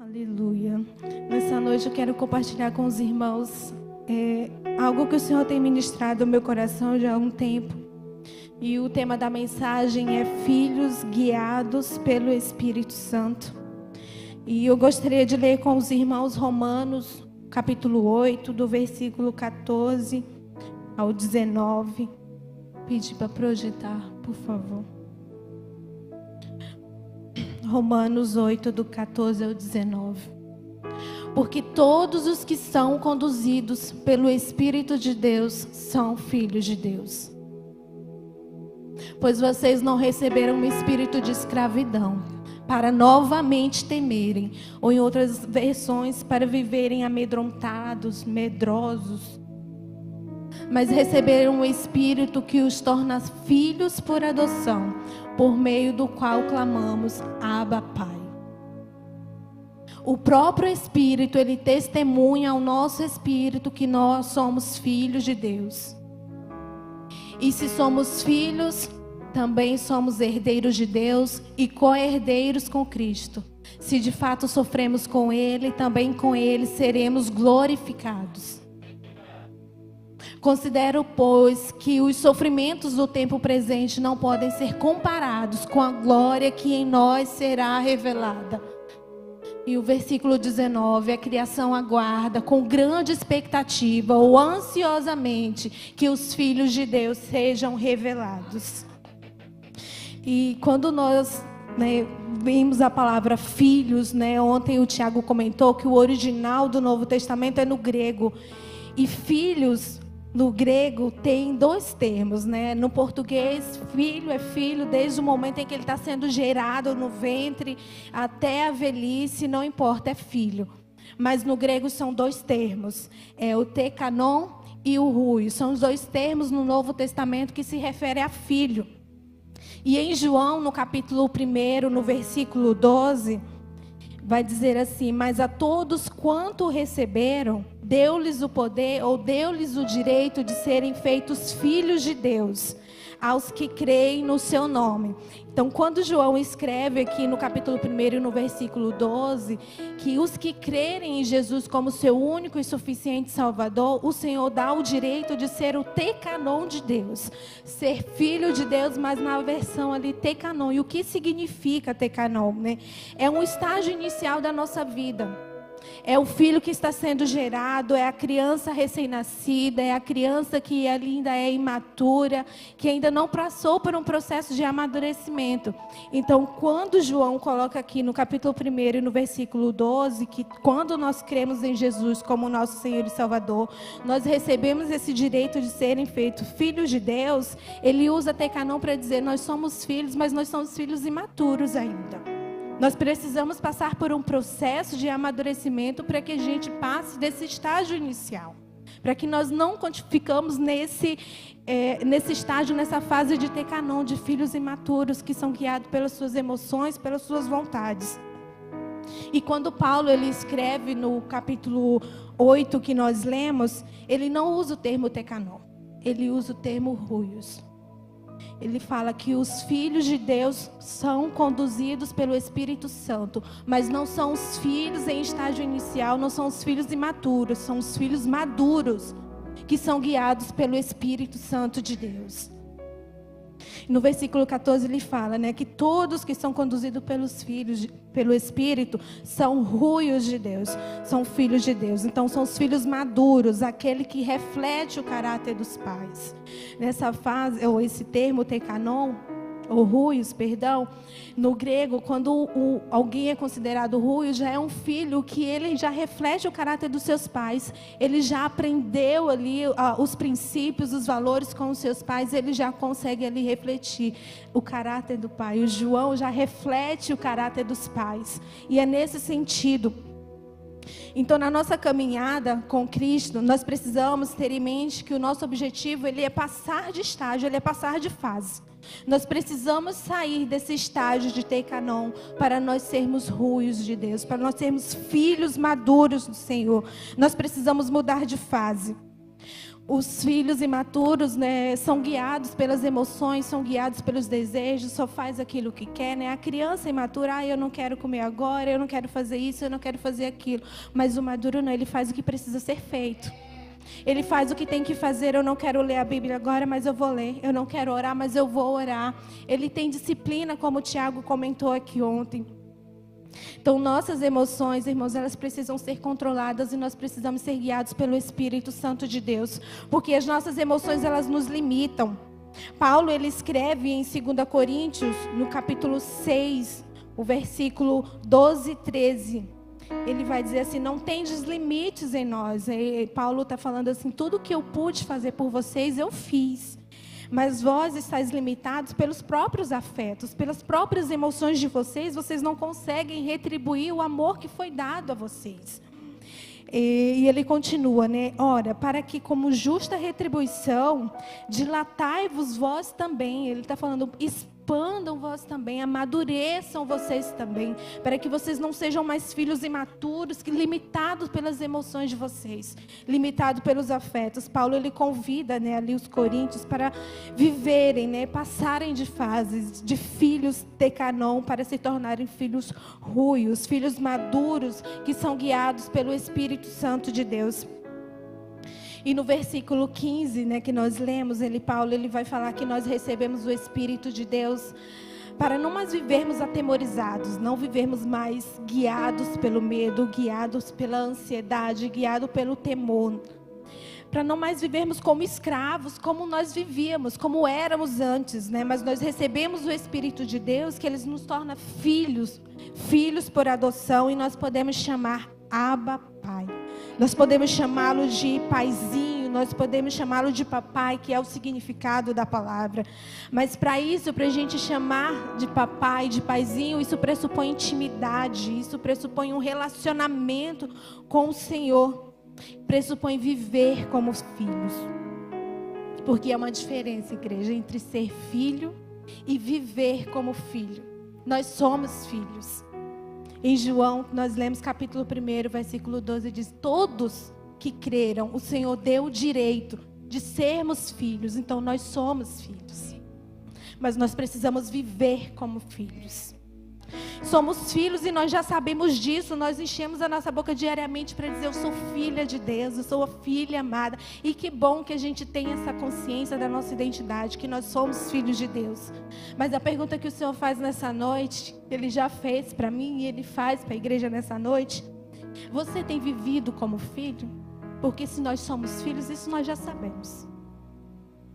Aleluia. Nessa noite eu quero compartilhar com os irmãos algo que o Senhor tem ministrado ao meu coração já há um tempo. E o tema da mensagem é Filhos Guiados pelo Espírito Santo. E eu gostaria de ler com os irmãos Romanos, capítulo 8, do versículo 14 ao 19. Pedir para projetar, por favor. Romanos 8, do 14 ao 19. Porque todos os que são conduzidos pelo Espírito de Deus são filhos de Deus. Pois vocês não receberam um espírito de escravidão, para novamente temerem, ou em outras versões, para viverem amedrontados, medrosos. Mas receberam um espírito que os torna filhos por adoção, por meio do qual clamamos, Abba, Pai. O próprio Espírito, ele testemunha ao nosso espírito que nós somos filhos de Deus. E se somos filhos, também somos herdeiros de Deus e co-herdeiros com Cristo. Se de fato sofremos com Ele, também com Ele seremos glorificados. Considero, pois, que os sofrimentos do tempo presente não podem ser comparados com a glória que em nós será revelada. E o versículo 19, a criação aguarda com grande expectativa ou ansiosamente que os filhos de Deus sejam revelados. E quando nós vimos a palavra filhos, ontem o Tiago comentou que o original do Novo Testamento é no grego. E filhos, no grego, tem dois termos, No português, filho é filho desde o momento em que ele está sendo gerado no ventre até a velhice, não importa, é filho. Mas no grego são dois termos, é o tekanon e o ruio. São os dois termos no Novo Testamento que se referem a filho. E em João, no capítulo 1, no versículo 12, vai dizer assim: mas a todos quanto receberam, deu-lhes o poder, ou deu-lhes o direito de serem feitos filhos de Deus, aos que creem no seu nome. Então, quando João escreve aqui no capítulo 1 e no versículo 12, que os que crerem em Jesus como seu único e suficiente Salvador, o Senhor dá o direito de ser o tekanon de Deus, ser filho de Deus, mas na versão ali tekanon. E o que significa tekanon? É um estágio inicial da nossa vida. É o filho que está sendo gerado, é a criança recém-nascida, é a criança que ainda é imatura, que ainda não passou por um processo de amadurecimento. Então, quando João coloca aqui no capítulo 1 e no versículo 12, que quando nós cremos em Jesus como nosso Senhor e Salvador, nós recebemos esse direito de serem feitos filhos de Deus, ele usa tekanon para dizer, nós somos filhos, mas nós somos filhos imaturos ainda. Nós precisamos passar por um processo de amadurecimento para que a gente passe desse estágio inicial. Para que nós não ficamos nesse estágio, nessa fase de tekanon, de filhos imaturos que são guiados pelas suas emoções, pelas suas vontades. E quando Paulo ele escreve no capítulo 8 que nós lemos, ele não usa o termo tekanon, ele usa o termo ruios. Ele fala que os filhos de Deus são conduzidos pelo Espírito Santo, mas não são os filhos em estágio inicial, não são os filhos imaturos, são os filhos maduros, que são guiados pelo Espírito Santo de Deus. No versículo 14 ele fala, que todos que são conduzidos pelo Espírito são ruios de Deus, são filhos de Deus. Então são os filhos maduros, aquele que reflete o caráter dos pais. Nessa fase, ou esse termo tekanon, ou ruios, perdão, no grego, quando alguém é considerado ruio, já é um filho que ele já reflete o caráter dos seus pais, ele já aprendeu ali os princípios, os valores com os seus pais, ele já consegue ali refletir o caráter do pai. O João já reflete o caráter dos pais, e é nesse sentido. Então, na nossa caminhada com Cristo, nós precisamos ter em mente que o nosso objetivo ele é passar de estágio, ele é passar de fase. Nós precisamos sair desse estágio de tekanon para nós sermos ruios de Deus, para nós sermos filhos maduros do Senhor. Nós precisamos mudar de fase. os filhos imaturos, né, são guiados pelas emoções, são guiados pelos desejos, só faz aquilo que quer, né? A criança imatura, eu não quero comer agora, eu não quero fazer isso, eu não quero fazer aquilo. Mas o maduro não, ele faz o que precisa ser feito. Ele faz o que tem que fazer. Eu não quero ler a Bíblia agora, mas eu vou ler. Eu não quero orar, mas eu vou orar. Ele tem disciplina, como o Tiago comentou aqui ontem. Então, nossas emoções, irmãos, elas precisam ser controladas e nós precisamos ser guiados pelo Espírito Santo de Deus, porque as nossas emoções, elas nos limitam. Paulo, ele escreve em 2 Coríntios, no capítulo 6, o versículo 12 e 13. Ele vai dizer assim: não tendes limites em nós. E Paulo está falando assim: tudo que eu pude fazer por vocês, eu fiz. Mas vós estáis limitados pelos próprios afetos, pelas próprias emoções de vocês. Vocês não conseguem retribuir o amor que foi dado a vocês. E ele continua, né? Ora, para que como justa retribuição, dilatai-vos vós também. Ele está falando, expandam vós também, amadureçam vocês também, para que vocês não sejam mais filhos imaturos, que limitados pelas emoções de vocês, limitados pelos afetos. Paulo, ele convida, né, ali os coríntios para viverem, né, passarem de fases, de filhos tecanon, para se tornarem filhos ruios, filhos maduros, que são guiados pelo Espírito Santo de Deus. E no versículo 15, né, que nós lemos, Paulo vai falar que nós recebemos o Espírito de Deus para não mais vivermos atemorizados, não vivermos mais guiados pelo medo, guiados pela ansiedade, guiados pelo temor. Para não mais vivermos como escravos, como nós vivíamos, como éramos antes, né? Mas nós recebemos o Espírito de Deus, que Ele nos torna filhos, filhos por adoção, e nós podemos chamar Abba, Pai. Nós podemos chamá-lo de paizinho, nós podemos chamá-lo de papai, que é o significado da palavra. Mas para isso, para a gente chamar de papai, de paizinho, isso pressupõe intimidade, isso pressupõe um relacionamento com o Senhor, pressupõe viver como filhos. Porque é uma diferença, igreja, entre ser filho e viver como filho. Nós somos filhos. Em João, nós lemos capítulo 1, versículo 12, diz: todos que creram, o Senhor deu o direito de sermos filhos. Então nós somos filhos, mas nós precisamos viver como filhos. Somos filhos e nós já sabemos disso. Nós enchemos a nossa boca diariamente para dizer: eu sou filha de Deus, eu sou a filha amada. E que bom que a gente tem essa consciência da nossa identidade, que nós somos filhos de Deus. Mas a pergunta que o Senhor faz nessa noite, Ele já fez para mim e Ele faz para a igreja nessa noite: você tem vivido como filho? Porque se nós somos filhos, isso nós já sabemos.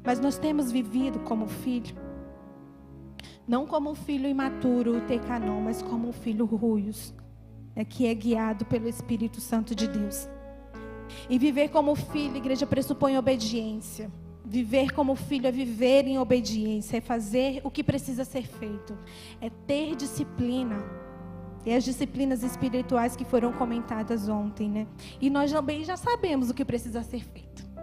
Mas nós temos vivido como filho? Não como um filho imaturo, tecanon, mas como um filho ruios, que é guiado pelo Espírito Santo de Deus. E viver como filho, igreja, pressupõe obediência. Viver como filho é viver em obediência, é fazer o que precisa ser feito, é ter disciplina. E as disciplinas espirituais que foram comentadas ontem, né? E nós também já sabemos o que precisa ser feito.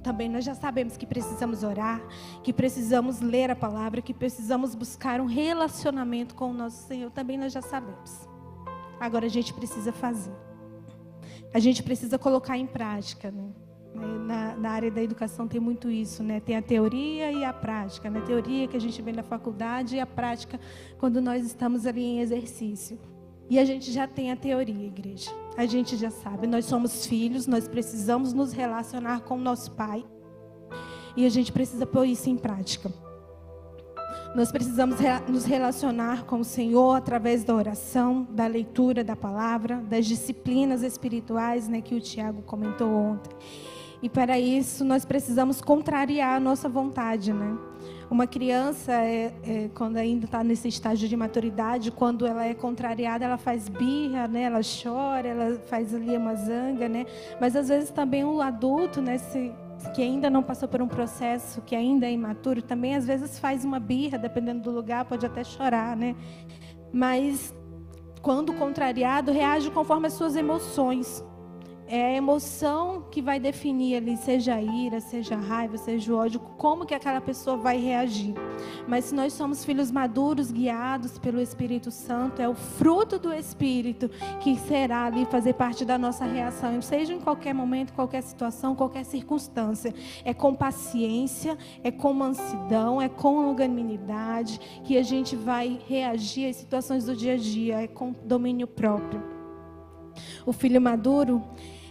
Também nós já sabemos que precisamos orar, que precisamos ler a palavra, que precisamos buscar um relacionamento com o nosso Senhor. Também nós já sabemos. Agora a gente precisa fazer. A gente precisa colocar em prática, né? Na área da educação tem muito isso, né? Tem a teoria e a prática. Na teoria que a gente vê na faculdade, e a prática quando nós estamos ali em exercício. E a gente já tem a teoria, igreja. A gente já sabe, nós somos filhos, nós precisamos nos relacionar com o nosso Pai. E a gente precisa pôr isso em prática. Nós precisamos nos relacionar com o Senhor através da oração, da leitura da palavra, das disciplinas espirituais, né, que o Tiago comentou ontem. E para isso nós precisamos contrariar a nossa vontade, né? Uma criança, quando ainda está nesse estágio de maturidade, quando ela é contrariada, ela faz birra, né? Ela chora, ela faz ali uma zanga, né? Mas às vezes também o adulto, né, que ainda não passou por um processo, que ainda é imaturo, também às vezes faz uma birra, dependendo do lugar, pode até chorar, né? Mas quando contrariado, reage conforme as suas emoções. É a emoção que vai definir ali, seja a ira, seja a raiva, seja o ódio, como que aquela pessoa vai reagir. Mas se nós somos filhos maduros, guiados pelo Espírito Santo, é o fruto do Espírito que será ali fazer parte da nossa reação, seja em qualquer momento, qualquer situação, qualquer circunstância. É com paciência, é com mansidão, é com longanimidade que a gente vai reagir às situações do dia a dia, é com domínio próprio. O filho maduro,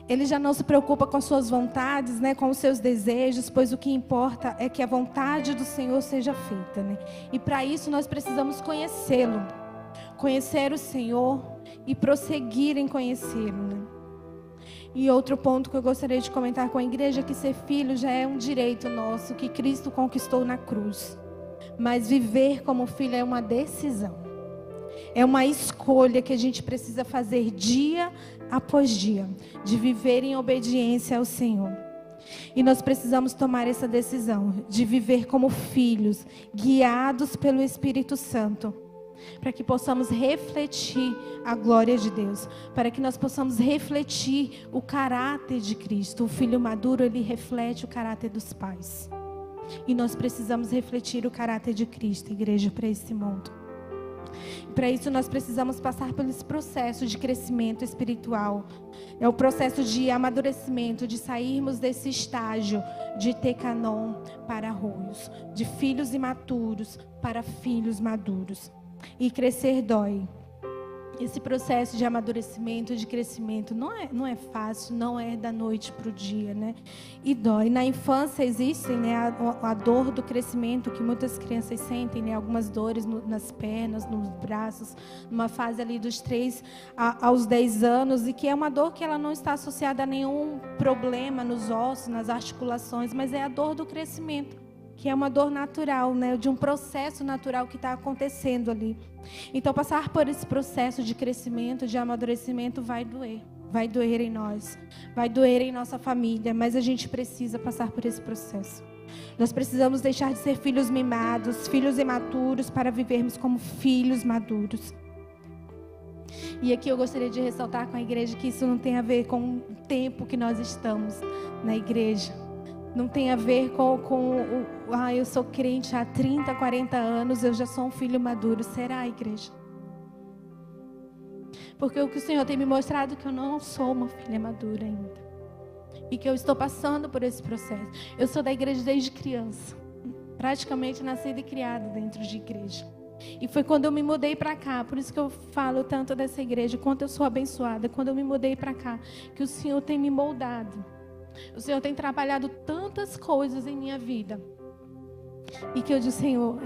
ele já não se preocupa com as suas vontades, né, com os seus desejos, pois o que importa é que a vontade do Senhor seja feita, né? E para isso nós precisamos conhecê-lo, conhecer o Senhor e prosseguir em conhecê-lo, né? E outro ponto que eu gostaria de comentar com a igreja é que ser filho já é um direito nosso que Cristo conquistou na cruz. Mas viver como filho é uma decisão. É uma escolha que a gente precisa fazer dia após dia, de viver em obediência ao Senhor. E nós precisamos tomar essa decisão de viver como filhos, guiados pelo Espírito Santo, para que possamos refletir a glória de Deus, para que nós possamos refletir o caráter de Cristo. O filho maduro, ele reflete o caráter dos pais. E nós precisamos refletir o caráter de Cristo, igreja, para esse mundo. Para isso nós precisamos passar por esse processo de crescimento espiritual. É o processo de amadurecimento, de sairmos desse estágio de tecanon para arroios, de filhos imaturos para filhos maduros. E crescer dói. Esse processo de amadurecimento, de crescimento, não é fácil, não é da noite para o dia, né? E dói. Na infância existe, né, a dor do crescimento que muitas crianças sentem, né? Algumas dores nas pernas, nos braços, numa fase ali dos 3 aos 10 anos, e que é uma dor que ela não está associada a nenhum problema nos ossos, nas articulações, mas é a dor do crescimento, que é uma dor natural, né, de um processo natural que está acontecendo ali. Então, passar por esse processo de crescimento, de amadurecimento, vai doer em nós, vai doer em nossa família, mas a gente precisa passar por esse processo. Nós precisamos deixar de ser filhos mimados, filhos imaturos, para vivermos como filhos maduros. E aqui eu gostaria de ressaltar com a igreja que isso não tem a ver com o tempo que nós estamos na igreja. Não tem a ver com eu sou crente há 30, 40 anos, eu já sou um filho maduro. Será, igreja? Porque o que o Senhor tem me mostrado é que eu não sou uma filha madura ainda. E que eu estou passando por esse processo. Eu sou da igreja desde criança. Praticamente nascida e criada dentro de igreja. E foi quando eu me mudei para cá, por isso que eu falo tanto dessa igreja, quanto eu sou abençoada. Quando eu me mudei para cá, que o Senhor tem me moldado. O Senhor tem trabalhado tantas coisas em minha vida. E que eu digo, Senhor,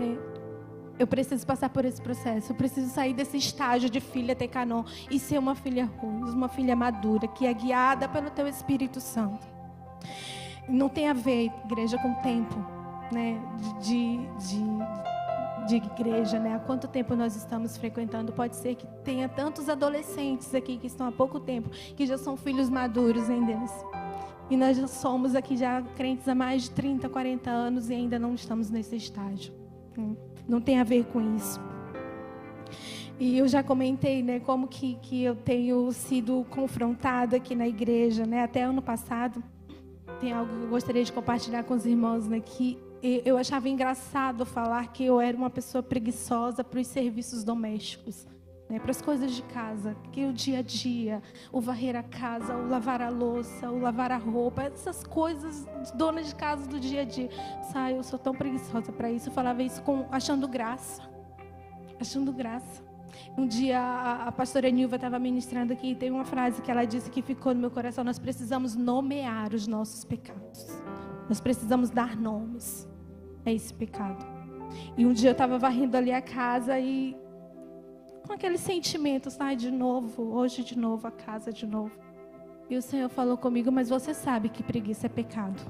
eu preciso passar por esse processo. Eu preciso sair desse estágio de filha tecanon e ser uma filha ruim, uma filha madura, que é guiada pelo Teu Espírito Santo. Não tem a ver, igreja, com tempo, né, de igreja, né? Há quanto tempo nós estamos frequentando? Pode ser que tenha tantos adolescentes aqui que estão há pouco tempo, que já são filhos maduros em Deus. E nós já somos aqui já crentes há mais de 30, 40 anos e ainda não estamos nesse estágio. Não tem a ver com isso. E eu já comentei, né, como que eu tenho sido confrontada aqui na igreja, né? Até ano passado, tem algo que eu gostaria de compartilhar com os irmãos, né? Que eu achava engraçado falar que eu era uma pessoa preguiçosa para os serviços domésticos. Né, para as coisas de casa, que o dia a dia, o varrer a casa, o lavar a louça, o lavar a roupa, essas coisas de dona de casa do dia a dia. Eu sou tão preguiçosa para isso. Eu falava isso achando graça. Um dia a pastora Nilva estava ministrando aqui e tem uma frase que ela disse que ficou no meu coração: nós precisamos nomear os nossos pecados. Nós precisamos dar nomes a esse pecado. E um dia eu estava varrendo ali a casa e com aquele sentimento, de novo, hoje de novo, a casa de novo. E o Senhor falou comigo: mas você sabe que preguiça é pecado.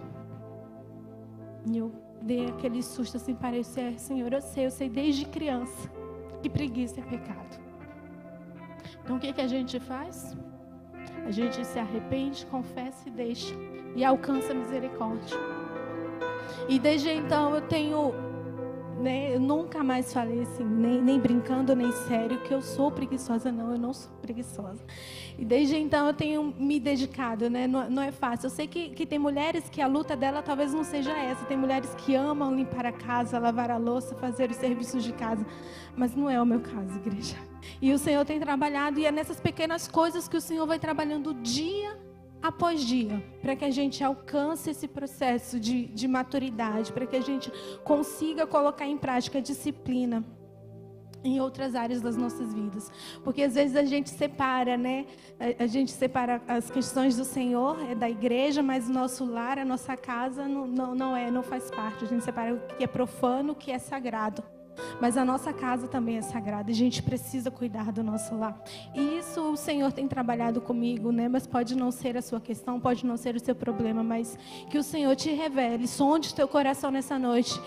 E eu dei aquele susto assim, parecia: Senhor, eu sei desde criança que preguiça é pecado. Então o que a gente faz? A gente se arrepende, confessa e deixa. E alcança a misericórdia. E desde então eu tenho... Eu nunca mais falei assim, nem brincando, nem sério, que eu sou preguiçosa. Não, eu não sou preguiçosa. E desde então eu tenho me dedicado, né? Não é fácil. Eu sei que tem mulheres que a luta dela talvez não seja essa. Tem mulheres que amam limpar a casa, lavar a louça, fazer os serviços de casa. Mas não é o meu caso, igreja. E o Senhor tem trabalhado, e é nessas pequenas coisas que o Senhor vai trabalhando dia após dia, para que a gente alcance esse processo de maturidade, para que a gente consiga colocar em prática a disciplina em outras áreas das nossas vidas. Porque às vezes a gente separa, né? A gente separa as questões do Senhor, da igreja, mas o nosso lar, a nossa casa não faz parte. A gente separa o que é profano, o que é sagrado. Mas a nossa casa também é sagrada. A gente precisa cuidar do nosso lar. E isso o Senhor tem trabalhado comigo, né? Mas pode não ser a sua questão, pode não ser o seu problema, mas que o Senhor te revele, sonde o teu coração nessa noite,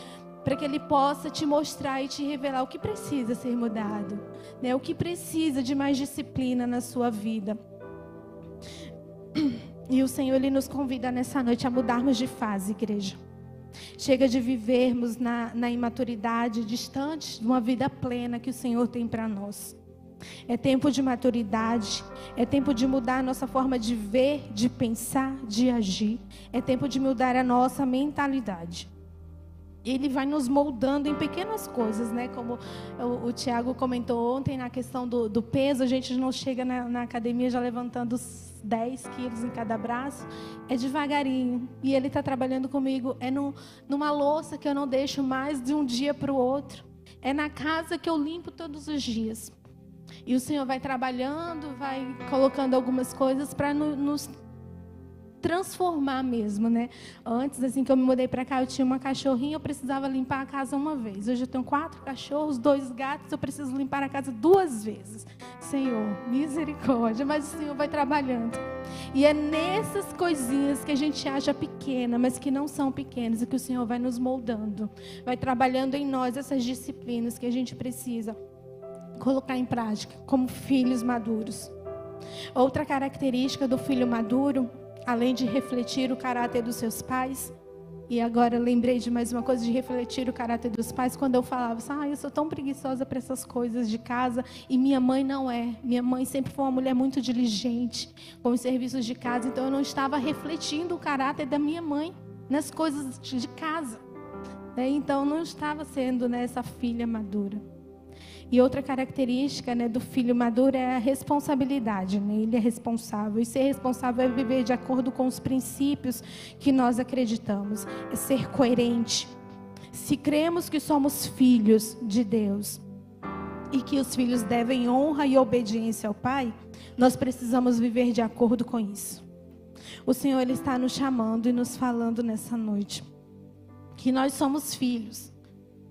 para que Ele possa te mostrar e te revelar o que precisa ser mudado, né? O que precisa de mais disciplina na sua vida. E o Senhor, Ele nos convida nessa noite a mudarmos de fase, igreja. Chega de vivermos na imaturidade, distante de uma vida plena que o Senhor tem para nós. É tempo de maturidade, é tempo de mudar a nossa forma de ver, de pensar, de agir. É tempo de mudar a nossa mentalidade. Ele vai nos moldando em pequenas coisas, né? Como o Tiago comentou ontem na questão do peso, a gente não chega na academia já levantando 10 quilos em cada braço, é devagarinho. E Ele está trabalhando comigo, é numa louça que eu não deixo mais de um dia para o outro, é na casa que eu limpo todos os dias. E o Senhor vai trabalhando, vai colocando algumas coisas para nos transformar mesmo, né? Antes, assim que eu me mudei para cá, eu tinha uma cachorrinha, eu precisava limpar a casa uma vez. Hoje eu tenho 4 cachorros, 2 gatos, eu preciso limpar a casa 2 vezes. Senhor, misericórdia, mas o Senhor vai trabalhando. E é nessas coisinhas que a gente acha pequena, mas que não são pequenas, e que o Senhor vai nos moldando, vai trabalhando em nós essas disciplinas que a gente precisa colocar em prática como filhos maduros. Outra característica do filho maduro, além de refletir o caráter dos seus pais, e agora eu lembrei de mais uma coisa, de refletir o caráter dos pais, quando eu falava assim, eu sou tão preguiçosa para essas coisas de casa, e minha mãe não é. Minha mãe sempre foi uma mulher muito diligente com os serviços de casa, então eu não estava refletindo o caráter da minha mãe nas coisas de casa. Então não estava sendo, né, essa filha madura. E outra característica, né, do filho maduro é a responsabilidade, né? Ele é responsável. E ser responsável é viver de acordo com os princípios que nós acreditamos. É ser coerente. Se cremos que somos filhos de Deus e que os filhos devem honra e obediência ao Pai, nós precisamos viver de acordo com isso. O Senhor, Ele está nos chamando e nos falando nessa noite que nós somos filhos,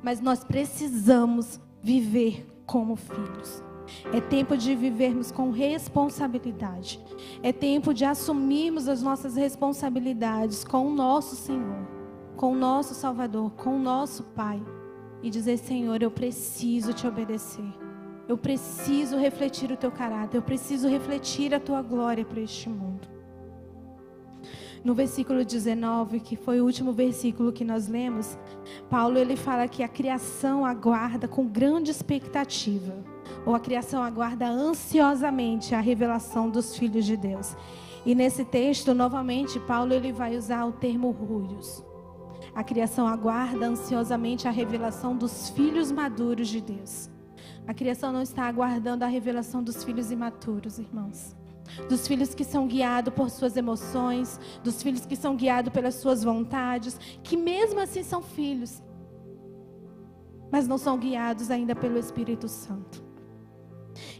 mas nós precisamos viver como filhos. É tempo de vivermos com responsabilidade. É tempo de assumirmos as nossas responsabilidades com o nosso Senhor, com o nosso Salvador, com o nosso Pai. E dizer, Senhor, eu preciso te obedecer. Eu preciso refletir o teu caráter. Eu preciso refletir a tua glória para este mundo. No versículo 19, que foi o último versículo que nós lemos, Paulo, ele fala que a criação aguarda com grande expectativa, ou a criação aguarda ansiosamente a revelação dos filhos de Deus. E nesse texto, novamente, Paulo, ele vai usar o termo ruios. A criação aguarda ansiosamente a revelação dos filhos maduros de Deus. A criação não está aguardando a revelação dos filhos imaturos, irmãos. Dos filhos que são guiados por suas emoções, dos filhos que são guiados pelas suas vontades, que mesmo assim são filhos, mas não são guiados ainda pelo Espírito Santo.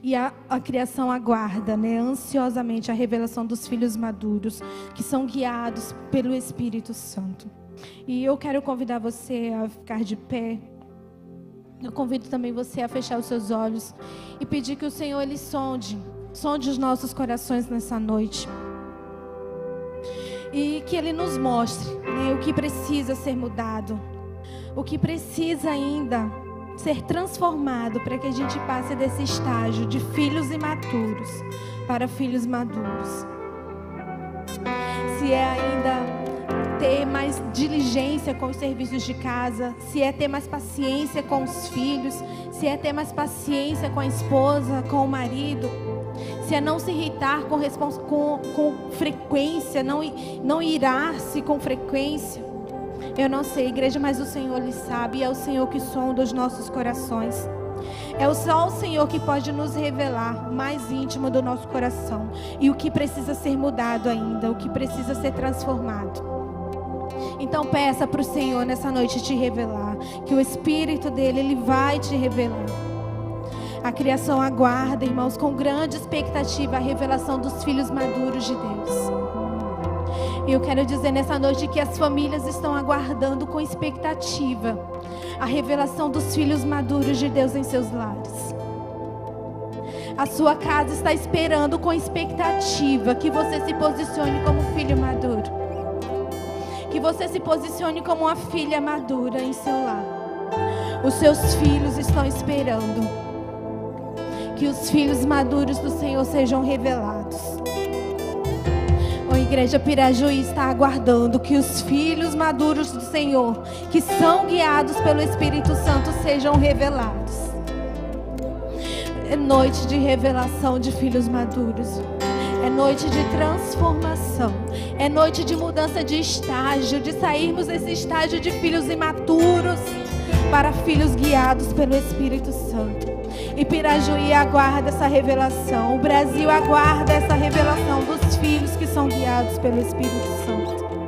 E a criação aguarda, né, ansiosamente a revelação dos filhos maduros, que são guiados pelo Espírito Santo. E eu quero convidar você a ficar de pé. Eu convido também você a fechar os seus olhos e pedir que o Senhor, Ele sonde os nossos corações nessa noite. E que Ele nos mostre, né, o que precisa ser mudado, o que precisa ainda ser transformado para que a gente passe desse estágio de filhos imaturos para filhos maduros. Se é ainda ter mais diligência com os serviços de casa, se é ter mais paciência com os filhos, se é ter mais paciência com a esposa, com o marido, paciência, não se irritar com frequência, não irar-se com frequência. Eu não sei, igreja, mas o Senhor lhe sabe, e é o Senhor que sonda os nossos corações. É só o Senhor que pode nos revelar mais íntimo do nosso coração e o que precisa ser mudado ainda, o que precisa ser transformado. Então peça para o Senhor nessa noite te revelar, que o Espírito dele, ele vai te revelar. A criação aguarda, irmãos, com grande expectativa a revelação dos filhos maduros de Deus. E eu quero dizer nessa noite que as famílias estão aguardando com expectativa a revelação dos filhos maduros de Deus em seus lares. A sua casa está esperando com expectativa que você se posicione como filho maduro, que você se posicione como uma filha madura em seu lar. Os seus filhos estão esperando que os filhos maduros do Senhor sejam revelados. A igreja Pirajuí está aguardando que os filhos maduros do Senhor, que são guiados pelo Espírito Santo, sejam revelados. É noite de revelação de filhos maduros. É noite de transformação. É noite de mudança de estágio, de sairmos desse estágio de filhos imaturos para filhos guiados pelo Espírito Santo. E Pirajuí aguarda essa revelação. O Brasil aguarda essa revelação dos filhos que são guiados pelo Espírito Santo.